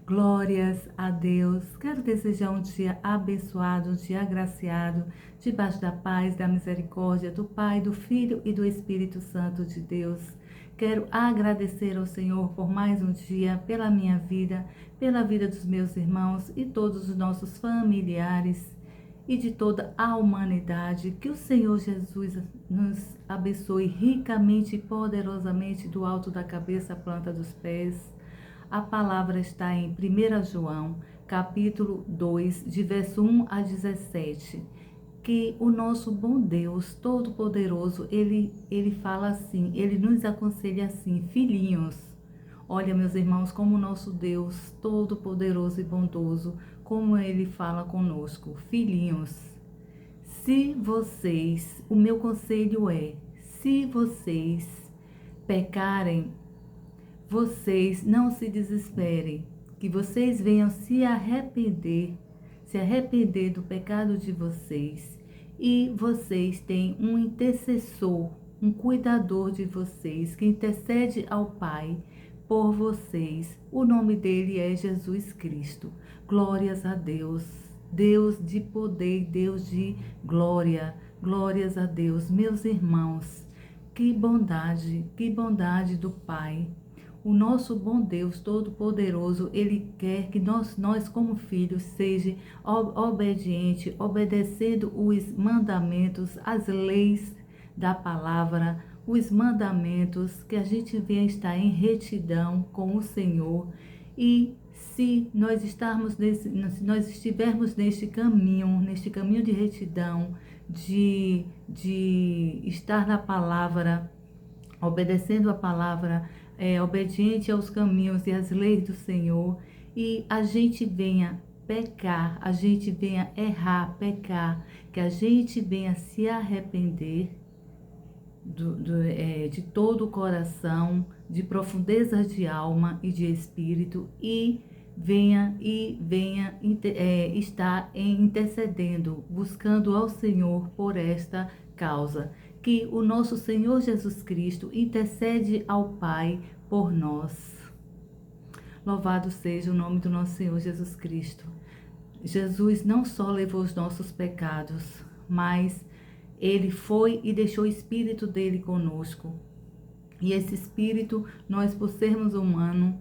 Glórias a Deus. Quero desejar um dia abençoado, um dia agraciado, debaixo da paz, da misericórdia do Pai, do Filho e do Espírito Santo de Deus. Quero agradecer ao Senhor por mais um dia, pela minha vida, pela vida dos meus irmãos e todos os nossos familiares e de toda a humanidade. Que o Senhor Jesus nos abençoe ricamente e poderosamente do alto da cabeça à planta dos pés. A palavra está em 1 João, capítulo 2, de verso 1 a 17. Que o nosso bom Deus Todo-Poderoso, ele fala assim, ele nos aconselha assim: filhinhos. Olha, meus irmãos, como o nosso Deus Todo-Poderoso e bondoso, como ele fala conosco: filhinhos, se vocês, o meu conselho é, se vocês pecarem, vocês não se desesperem, que vocês venham se arrepender do pecado de vocês. E vocês têm um intercessor, um cuidador de vocês, que intercede ao Pai por vocês. O nome dele é Jesus Cristo. Glórias a Deus. Deus de poder, Deus de glória. Glórias a Deus, meus irmãos. Que bondade do Pai. O nosso bom Deus Todo-Poderoso, Ele quer que nós como filhos, seja obediente, obedecendo os mandamentos, as leis da palavra, os mandamentos, que a gente venha estar em retidão com o Senhor. E se nós estivermos neste caminho de retidão, de estar na palavra, obedecendo a palavra, obediente aos caminhos e às leis do Senhor, e a gente venha pecar, a gente venha errar, pecar, que a gente venha se arrepender de todo o coração, de profundezas de alma e de espírito, e venha estar intercedendo, buscando ao Senhor por esta causa. Que o nosso Senhor Jesus Cristo intercede ao Pai por nós. Louvado seja o nome do nosso Senhor Jesus Cristo. Jesus não só levou os nossos pecados, mas Ele foi e deixou o Espírito dele conosco. E esse Espírito, nós por sermos humanos,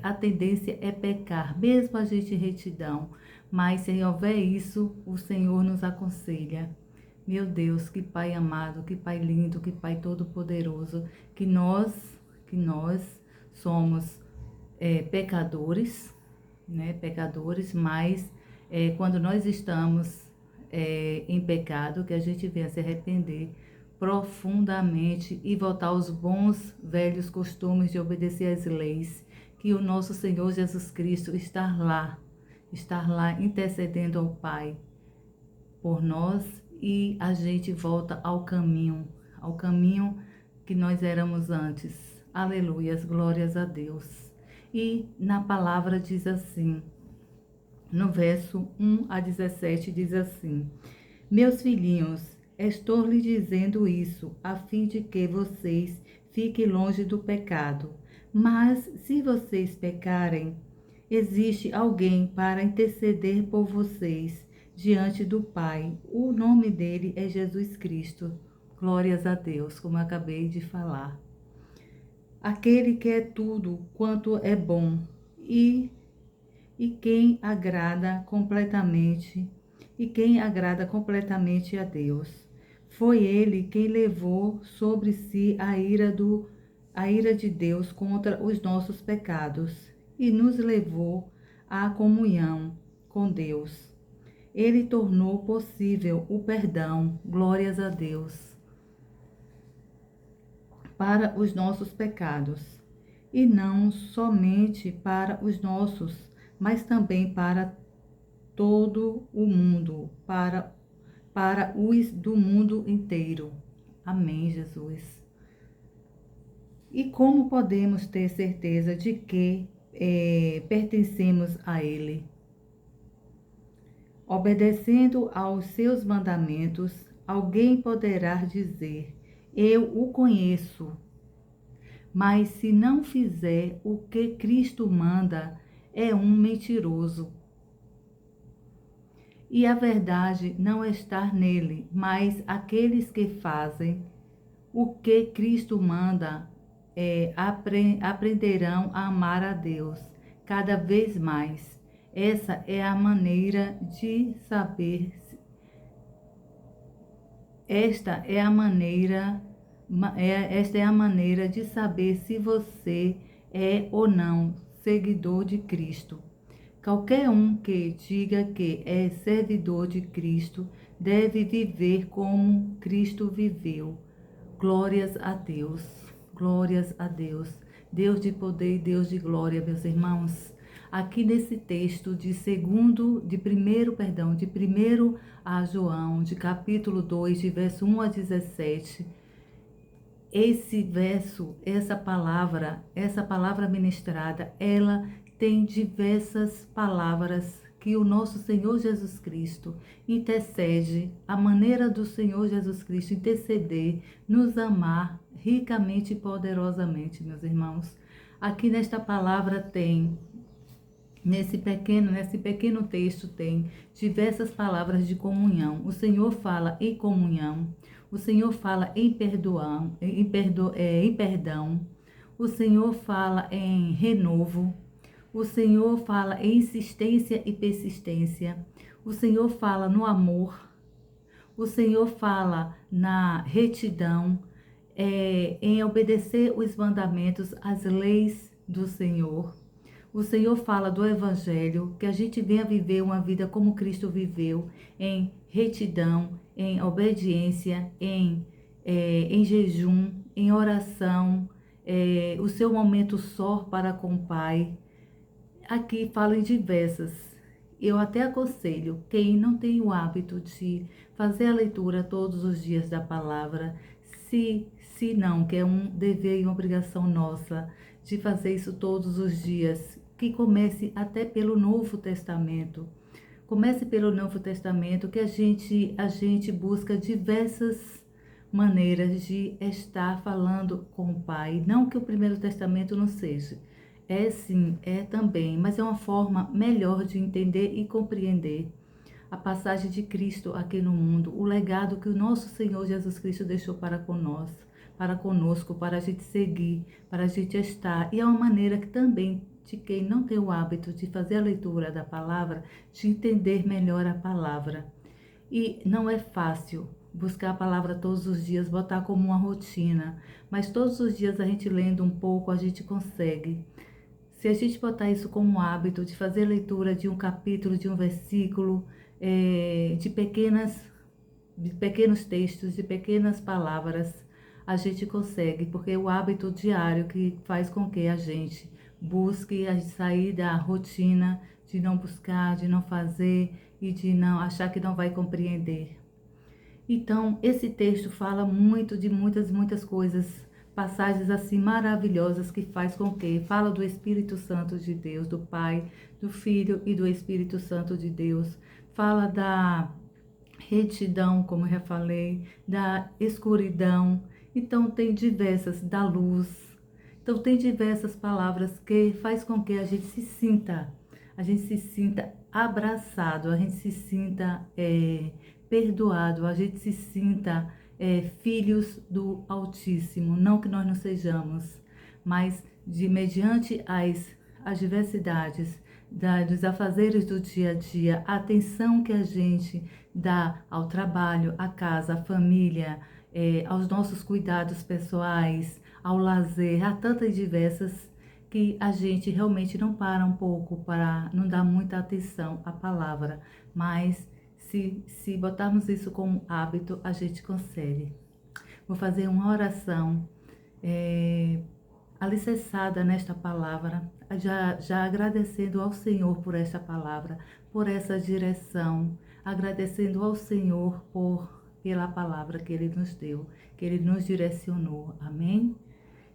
a tendência é pecar, mesmo a gente em retidão. Mas se houver isso, o Senhor nos aconselha. Meu Deus, que Pai amado, que Pai lindo, que Pai todo-poderoso, que nós somos pecadores, né? Pecadores, mas quando nós estamos em pecado, que a gente venha se arrepender profundamente e voltar aos bons velhos costumes de obedecer às leis, que o nosso Senhor Jesus Cristo está lá intercedendo ao Pai por nós, e a gente volta ao caminho que nós éramos antes. Aleluias, glórias a Deus. E na palavra diz assim, no verso 1 a 17, diz assim: meus filhinhos, estou lhe dizendo isso, a fim de que vocês fiquem longe do pecado. Mas se vocês pecarem, existe alguém para interceder por vocês diante do Pai. O nome dele é Jesus Cristo. Glórias a Deus, como eu acabei de falar. Aquele que é tudo quanto é bom e quem agrada completamente a Deus. Foi ele quem levou sobre si a ira de Deus contra os nossos pecados e nos levou à comunhão com Deus. Ele tornou possível o perdão, glórias a Deus, para os nossos pecados, e não somente para os nossos, mas também para todo o mundo, para os do mundo inteiro. Amém, Jesus. E como podemos ter certeza de que pertencemos a Ele? Obedecendo aos seus mandamentos, alguém poderá dizer: eu o conheço. Mas se não fizer o que Cristo manda, é um mentiroso. E a verdade não está nele, mas aqueles que fazem o que Cristo manda aprenderão a amar a Deus cada vez mais. Essa é a maneira de saber. Esta é a maneira de saber se você é ou não seguidor de Cristo. Qualquer um que diga que é servidor de Cristo deve viver como Cristo viveu. Glórias a Deus, glórias a Deus. Deus de poder e Deus de glória, meus irmãos. Aqui nesse texto de primeiro a João, de capítulo 2, de verso 1 a 17, esse verso, essa palavra ministrada, ela tem diversas palavras que o nosso Senhor Jesus Cristo intercede, a maneira do Senhor Jesus Cristo interceder, nos amar ricamente e poderosamente, meus irmãos. Aqui nesta palavra tem, nesse pequeno texto tem diversas palavras de comunhão. O Senhor fala em comunhão, o Senhor fala em perdão, o Senhor fala em renovo, o Senhor fala em insistência e persistência, o Senhor fala no amor, o Senhor fala na retidão, em obedecer os mandamentos, as leis do Senhor. O Senhor fala do Evangelho, que a gente venha viver uma vida como Cristo viveu, em retidão, em obediência, em jejum, em oração, o seu momento só para com o Pai. Aqui fala em diversas. Eu até aconselho quem não tem o hábito de fazer a leitura todos os dias da palavra, se não, que é um dever e uma obrigação nossa de fazer isso todos os dias, que comece até pelo Novo Testamento. Comece pelo Novo Testamento, que a gente busca diversas maneiras de estar falando com o Pai. Não que o Primeiro Testamento não seja. É sim, é também, mas é uma forma melhor de entender e compreender a passagem de Cristo aqui no mundo, o legado que o nosso Senhor Jesus Cristo deixou para conosco, para a gente seguir, para a gente estar. E é uma maneira que também de quem não tem o hábito de fazer a leitura da palavra, de entender melhor a palavra. E não é fácil buscar a palavra todos os dias, botar como uma rotina, mas todos os dias a gente lendo um pouco, a gente consegue. Se a gente botar isso como hábito de fazer leitura de um capítulo, de um versículo, de pequenos textos, de pequenas palavras, a gente consegue, porque é o hábito diário que faz com que a gente busque sair da rotina de não buscar, de não fazer e de não achar que não vai compreender. Então, esse texto fala muito de muitas coisas, passagens assim maravilhosas que faz com que fala do Espírito Santo de Deus, do Pai, do Filho e do Espírito Santo de Deus. Fala da retidão, como eu já falei, da escuridão. Então tem diversas, da luz. Então tem diversas palavras que faz com que a gente se sinta abraçado, a gente se sinta perdoado, a gente se sinta filhos do Altíssimo. Não que nós não sejamos, mas mediante as adversidades, dos afazeres do dia a dia, a atenção que a gente dá ao trabalho, à casa, à família, aos nossos cuidados pessoais, ao lazer, a tantas diversas que a gente realmente não para um pouco para não dar muita atenção à palavra, mas se botarmos isso como hábito, a gente consegue. Vou fazer uma oração alicerçada nesta palavra, já agradecendo ao Senhor por esta palavra, por essa direção, agradecendo ao Senhor pela palavra que Ele nos deu, que Ele nos direcionou. Amém?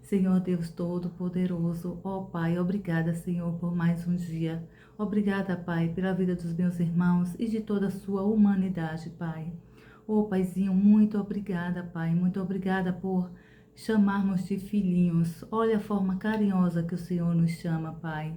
Senhor Deus Todo-Poderoso, ó Pai, obrigada, Senhor, por mais um dia. Obrigada, Pai, pela vida dos meus irmãos e de toda a sua humanidade, Pai. Ó Paizinho, muito obrigada, Pai, muito obrigada por chamarmos de filhinhos. Olha a forma carinhosa que o Senhor nos chama, Pai.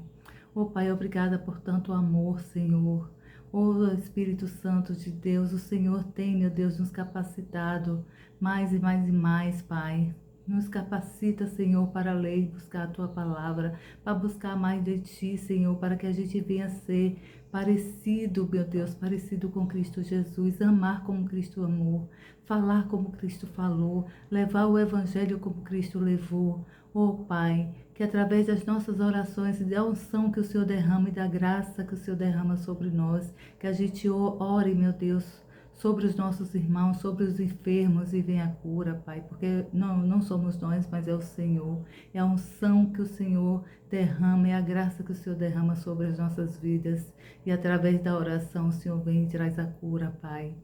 Oh, Pai, obrigada por tanto amor, Senhor. Oh, Espírito Santo de Deus, o Senhor tem, meu Deus, nos capacitado mais e mais e mais, Pai. Nos capacita, Senhor, para ler e buscar a Tua palavra, para buscar mais de Ti, Senhor, para que a gente venha ser parecido, meu Deus, parecido com Cristo Jesus, amar como Cristo amou, falar como Cristo falou, levar o Evangelho como Cristo levou. Oh, Pai, que através das nossas orações e da unção que o Senhor derrama e da graça que o Senhor derrama sobre nós, que a gente ore, meu Deus, sobre os nossos irmãos, sobre os enfermos e venha a cura, Pai, porque não somos nós, mas é o Senhor. É a unção que o Senhor derrama, é a graça que o Senhor derrama sobre as nossas vidas. E através da oração o Senhor vem e traz a cura, Pai.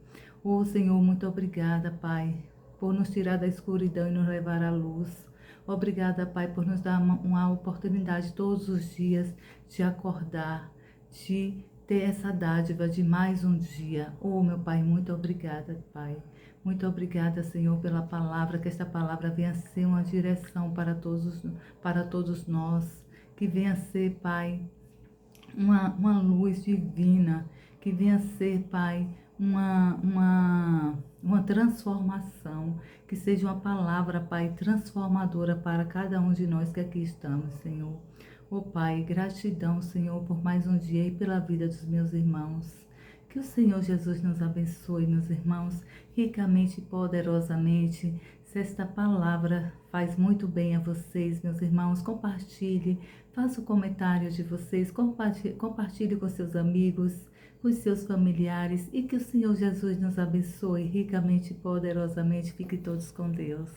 Oh, Senhor, muito obrigada, Pai, por nos tirar da escuridão e nos levar à luz. Obrigada, Pai, por nos dar uma oportunidade todos os dias de acordar, de ter essa dádiva de mais um dia. Oh, meu Pai, muito obrigada, Pai. Muito obrigada, Senhor, pela palavra, que esta palavra venha ser uma direção para todos nós, que venha ser, Pai, uma luz divina, que venha ser, Pai, uma transformação, que seja uma palavra, Pai, transformadora para cada um de nós que aqui estamos, Senhor. Oh, Pai, gratidão, Senhor, por mais um dia e pela vida dos meus irmãos. Que o Senhor Jesus nos abençoe, meus irmãos, ricamente e poderosamente. Se esta palavra faz muito bem a vocês, meus irmãos, compartilhe, faça o comentário de vocês, compartilhe com seus amigos, com os seus familiares e que o Senhor Jesus nos abençoe ricamente e poderosamente. Fiquem todos com Deus.